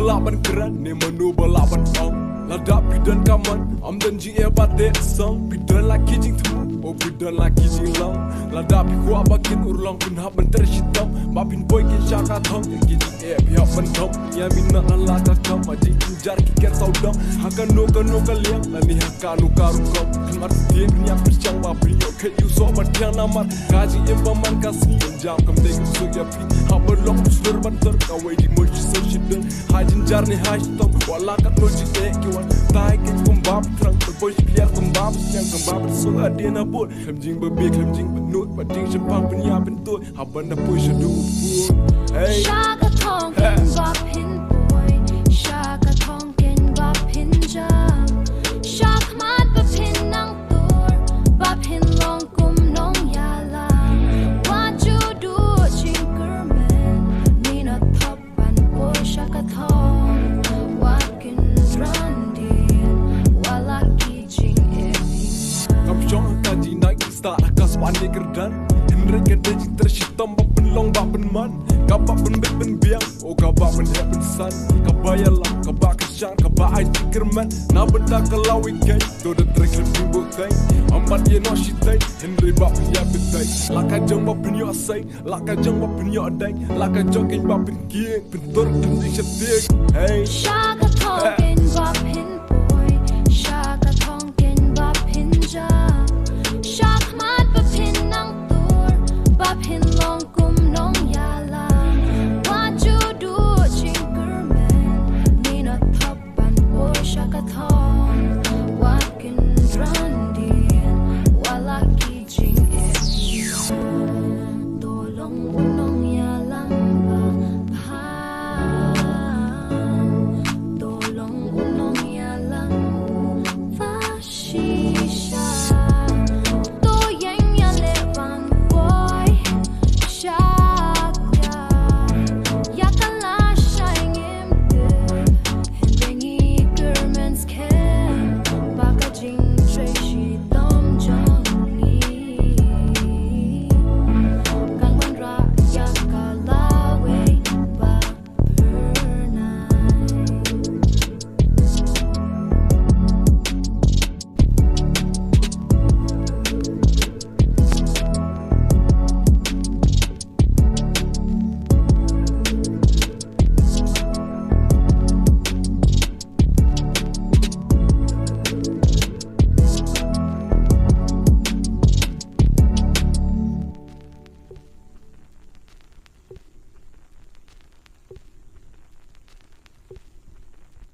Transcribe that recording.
balaban keran ni menu balaban ong lada pidan kaman am dan jing e bate song pidan laki jing tu oh pidan laki jing long lada pi kwa bakin urlong pun hab ben tersitam mapin boy kin shaka thong ki jing e pi hab ben thong ya minna alla ka kam aji jar ki ker saudam hakan no ka liang lani hakanu karu kom mar tin nya perchang ba pi yo ke you so mat yang namar kaji em paman kasni jam kam dek so ya pi hab long sur ban ter ka we di mo so shiden hajin jar ni hajtom wala ka no ji e ki wan tai ke kumbab trang boy biar kumbab yang kumbab so adena bot kem jing ba big kem jing ba nut ba ding champang punya bentuk haban da boy shadu hey shaka thong ken bap hin boy shaka thong ken bap hin jam shak mat ba phin nang tur bap hin long kum nong ya la what you do chinkerman nina thop ban boy shaka thong what can run din wala ki jing e kam chong ka ji nai start ka swan ni kerdan henry ke de tershitam ba penlong ba penman ka ba pen bit ben biang o ka ba pen he pen san ka ba yalla ka ba ka shan ka ba ai tikerman na benda ka lawi gay do the trick ni bu kai ambat ye no shi tai henry ba ya bitai la ka jong ba pen yo sai la ka jong ba pen yo dai la ka jong kin ba pen kie pen tor kin di hey shaka thong ken bap hin